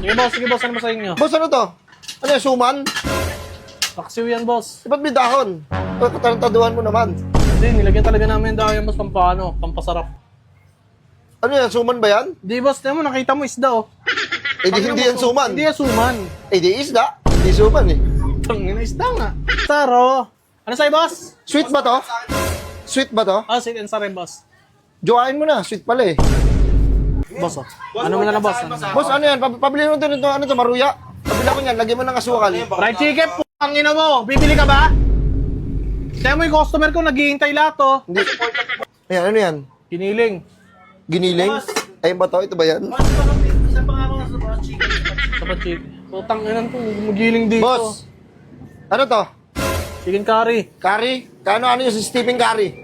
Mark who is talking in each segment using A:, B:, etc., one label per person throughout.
A: Sige boss, ano ba sa inyo?
B: Boss, ano to? Ano yan, suman?
A: Paksiw yan boss.
B: Ba't may dahon? Katarantaduhan mo naman.
A: Hindi, nilagyan talaga namin dahon yan boss, pampasarap.
B: Ano yan, suman ba yan?
A: Di boss, mo nakita mo isda oh.
B: Eh di hindi yan suman.
A: Hindi yan suman.
B: Eh di isda. Hindi suman eh.
A: Tangina isda nga. Taro. Ano sa'yo boss?
B: Sweet ba to? Sweet ba to?
A: Ah, sweet and sour boss.
B: Jowain mo na, sweet pala eh.
A: Boss oh. Ano mo na lang boss?
B: Boss, ano yan? Pabili mo ito, ano to, maruya? Pabila ko yan, lagyan mo ng asukal.
A: Fried chicken, pangina mo. Bibili ka ba? Kaya mo yung customer ko, naghihintay lahat oh.
B: Hindi. Ayan, ano yan?
A: Kiniling.
B: Giniling? Ayun ba to? Ito ba yan?
A: Sapat chicken. Putang inan to, magiling dito.
B: Boss, ano to?
A: Chicken curry.
B: Curry? Ano yung Stephen Curry?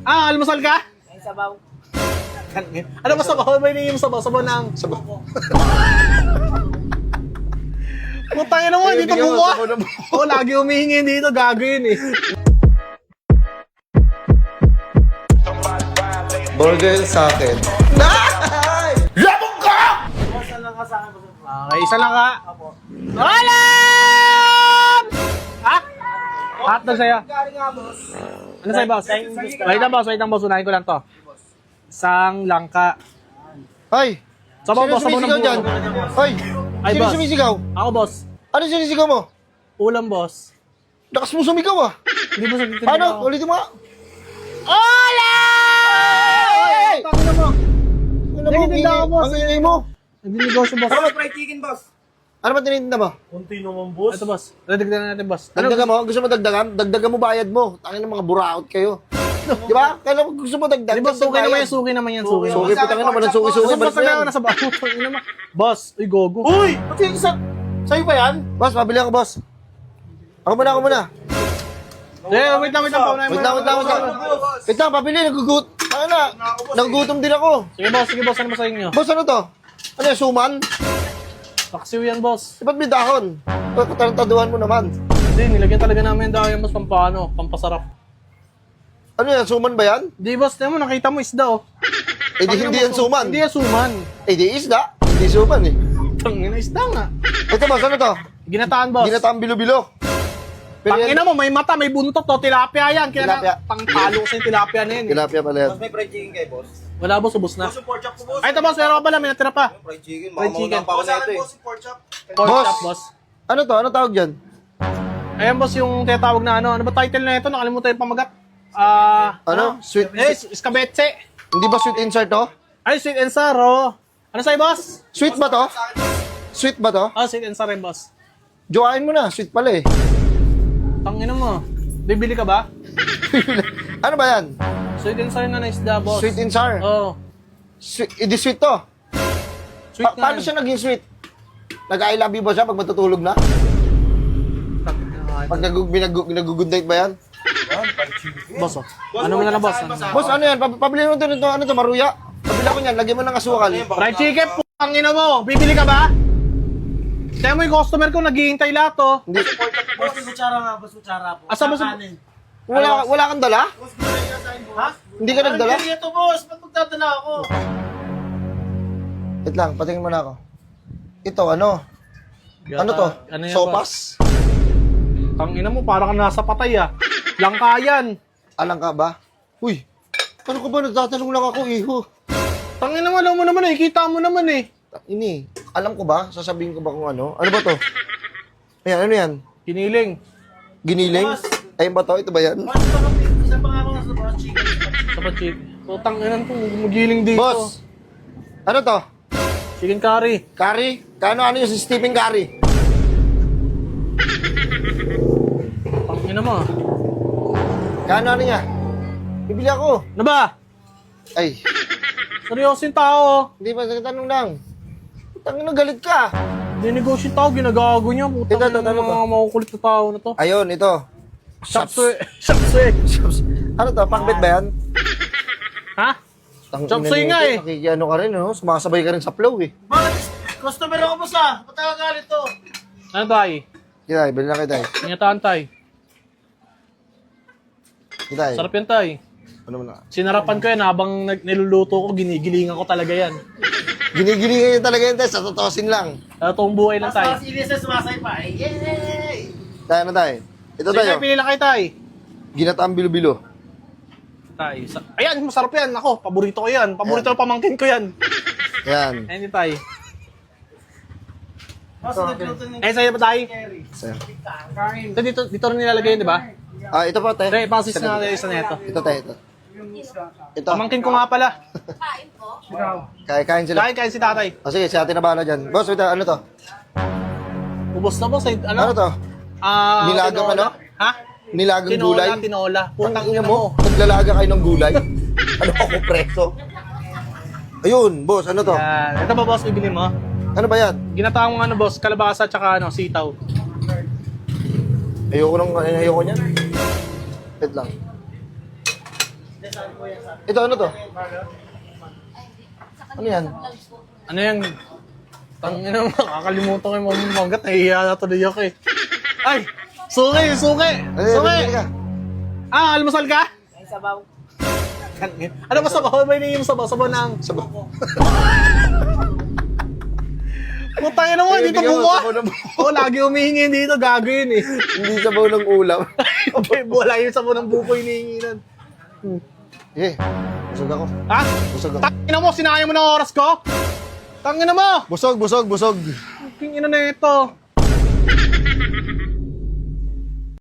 A: Ah, almusal ka? Ay, sabaw. Ano ba sabaw? May niyong sabaw? Sabaw ng...
B: Sabaw.
A: Putang ina mo, dito
B: bigyan mo,
A: buko.
B: sabaw na buko.
A: Oo, lagi humihingi dito, gago yun eh.
B: Burger sa akin. Labog ka!
A: Okay, isa lang ka. Alam! Ha? Hot na sa'yo. Ano sa'yo, boss? Wait lang, boss. Unahin ko lang to. Isang langka.
B: Ay!
A: Sabaw, boss. Sabaw ng
B: sumisigaw dyan?
A: buko.
B: Ay!
A: Ay,
B: Sino
A: boss.
B: sumisigaw?
A: Ako, boss.
B: Ano sinisigaw mo?
A: Ulam, boss.
B: Lakas mo sumigaw ah!
A: Hindi mo sabihin.
B: Paano? Ulitin mo nga!
A: Ulam! Tangina mo.
B: Ano
A: Sige,
B: mo?
A: tinda ako, boss.
B: Ang ingay mo!
A: Nagninegosyo, boss.
C: Fried chicken, boss.
B: Ano ba tinitinda mo?
C: Kunti naman, boss.
A: Ito, boss. Dagdagan natin, boss.
B: Dagdagan mo? Gusto mo dagdagan? Dagdagan mo bayad mo. Tangin ng mga buraot kayo. Di ba? Kaya gusto mo dagdag.
A: Di ba, suki naman yan, suki naman yan, suki.
B: Suki po tangin naman ng suki-suki.
A: Boss,
B: Balik mo yan.
A: nasa baho. Tangina mo. Boss, uy, gogo.
C: Uy! Ba't yung isa? Sa'yo ba yan?
B: Boss, pabili ako, boss. Ako muna.
A: Wait lang. Paunahin mo.
B: Wait lang. Wait lang, pabili. Nagugutom din ako.
A: Sige, boss. Ano ba sa inyo?
B: Boss, ano to? Ano yan, suman?
A: Paksiw yan, boss.
B: Ba't may dahon? Katarantaduhan mo naman.
A: Hindi, nilagyan talaga namin dahon yan, boss, pampasarap.
B: Ano yan, suman ba yan?
A: Di, boss, mo nakita mo isda oh.
B: Eh di hindi yan suman.
A: Hindi yan suman.
B: Eh di isda. Hindi suman eh.
A: Tangina isda nga.
B: Ito boss, ano to?
A: Ginataan, boss.
B: Ginataang bilo-bilo. Pero yan,
A: Tangina mo, may mata, may buntot to, tilapia yan. Kaya
B: Tilapia.
A: pangtalo ko sa yung tilapia na yun.
B: tilapia pala yan.
C: Boss, may fried chicken kayo, boss.
A: Wala, boss, ubos na.
C: Boss, yung pork chop ko, boss.
A: Ay, ito, boss, meron ka pala, may natira pa.
C: Fried chicken.
A: Fried chicken.
C: Pa ako
A: Boss,
C: na ito, boss, yung pork chop.
A: Pork
B: Boss.
A: chop, boss.
B: Ano to? Ano tawag dyan?
A: Ayan, boss, yung tinatawag na ano. Ano ba title na ito? Nakalimutan yung pamagat.
B: Ano? Sweet.
A: Iskabetse.
B: Hindi ba sweet insert to?
A: Ay, sweet and sour. Ano sa'yo, boss?
B: Sweet ba to? Sweet ba to?
A: Ah, sweet and sour, boss.
B: Jowain mo na. Sweet pala eh.
A: Tangina mo. Bibili ka ba?
B: Ano ba yan?
A: Sweet and sour na isda, boss.
B: Sweet and sour.
A: Oo.
B: Sweet, hindi sweet to.
A: Sweet na.
B: Paano siya naging sweet? Nag-I love you ba siya pag matutulog na? Pag nag-good night ba yan?
A: Boss, oh. Ano mo na lang, boss?
B: Boss, ano yan? Pabili mo ito, ano to, maruya? Pabila ko yan, lagyan mo ng asukal.
A: Fried chicken, pangina mo. Bibili ka ba? Kaya mo yung customer ko, naghihintay lahat oh.
B: Hindi.
C: Boss, yung kutsara nga, boss, kutsara po.
A: Asa mo sa...
B: Wala kang dala?
C: Ha?
B: Hindi ka nagdala?
C: Hindi ito, boss. Ba't magdadala ako?
B: Wait lang, patingin mo na ako. Ito, ano? Ano to?
A: Ano yan,
B: Sopas?
A: Tangina mo, parang ka nasa patay ah. Langka yan.
B: Alang ka ba? Uy, ano ka ba? Nagtatanong lang ako, iho.
A: Tangina mo, alam mo naman eh. Kita mo naman eh.
B: Ini, alam ko ba? Sasabihin ko ba kung ano? Ano ba to? Ayan, ano yan?
A: Kiniling.
B: Giniling? Ayun ba to? Ito ba yan?
C: Boss, isa pa nga ako sa fried chicken.
A: Sapat chicken. Putang inan to, magiling dito.
B: Boss! Ano to?
A: Chicken curry.
B: Curry? Ano yung Stephen Curry?
A: Tangina mo.
B: Ano niya? Bibili ako.
A: Ano ba?
B: Ay,
A: Seryoso yung tao.
B: hindi ba? Tanong lang. Tangin na galit ka.
A: Hindi negosyo yung tao, ginagago niya. Putang
B: Ito,
A: ina
B: ano
A: ng mga makukulit na tao na to.
B: Ayun, ito.
A: Shopsue. Shopsue.
B: Ano to? Pakbet ba yan?
A: Ha?
B: Tangina
A: Chopsay
B: nito,
A: nga eh.
B: Nakikiano ka rin, no? Sumasabay ka rin sa flow eh.
C: Boss, customer ako, boss, ah. Ba't nakagalit to?
A: Ano tayo?
B: Kitay, bili na kitay.
A: Ingataan tayo.
B: Kitay.
A: Sarap yan tayo.
B: Ano mo na?
A: Sinarapan ko yan habang niluluto ko, ginigilingan ko talaga yan.
B: Ginigilingan niya talaga yun, sa totosin lang.
A: Totoong buhay lang tayo.
C: Tapos Ilias sumasay pa. Yay!
B: Tayo na tayo. Ito
A: Sige,
B: tayo.
A: pili lang kayo tayo.
B: Ginataang bilo-bilo.
A: Ayan, masarap yan. Ako, paborito ko yan. Paborito ng pamangkin ko yan.
B: Yan.
A: Ayan din tayo.
C: Boss, nagluto ng
A: Sa'yo pa tayo.
B: Sa'yo.
A: Ito, dito rin nilalagay yun, di ba?
B: Ito po, tayo.
A: Sige, pasis na natin isa neto.
B: Ito tayo, ito. Ito.
A: Pamangkin ko nga pala.
B: Kain sila.
A: Kain si tatay.
B: O sige, si ate na bahala dyan. Boss, wait, ano to?
A: Ubos na boss.
B: Ano to? Nilagang
A: tinola.
B: ano?
A: Ha?
B: Nilagang gulay?
A: Tinola. Putang
B: Ina
A: ina mo.
B: Naglalaga kayo ng gulay? Ano ako, preso? Ayun, boss, ano to?
A: Yan. Ito ba boss, bibili mo?
B: Ano ba yan?
A: Ginataang ano boss, kalabasa tsaka ano, sitaw.
B: Ayoko niyan. Wait lang. Ito, ano to? Ano yan?
A: Ano yan? Tangina mo, kakalimutan ko yung mamagat. Nahihiya na tuloy ako eh. Ay! Suki! Suki! Suki!
B: Bili ka.
A: Almusal ka? Ay, sabaw. Ano ba sabaw? Ano ba hinihingi mo sabaw? Sabaw ng...
B: Sabaw.
A: Putang ina mo, dito
B: bigyan mo,
A: buko.
B: sabaw ng buko.
A: Oo, lagi humihingi dito. Gago yun eh.
B: Hindi sabaw ng ulam.
A: Wala yung sabaw ng buko hinihingi nun.
B: Busog ako.
A: Ha?
B: Busog ako.
A: Tangina mo, sinayang mo ng oras ko? Tangina mo!
B: Busog.
A: King ina na ito.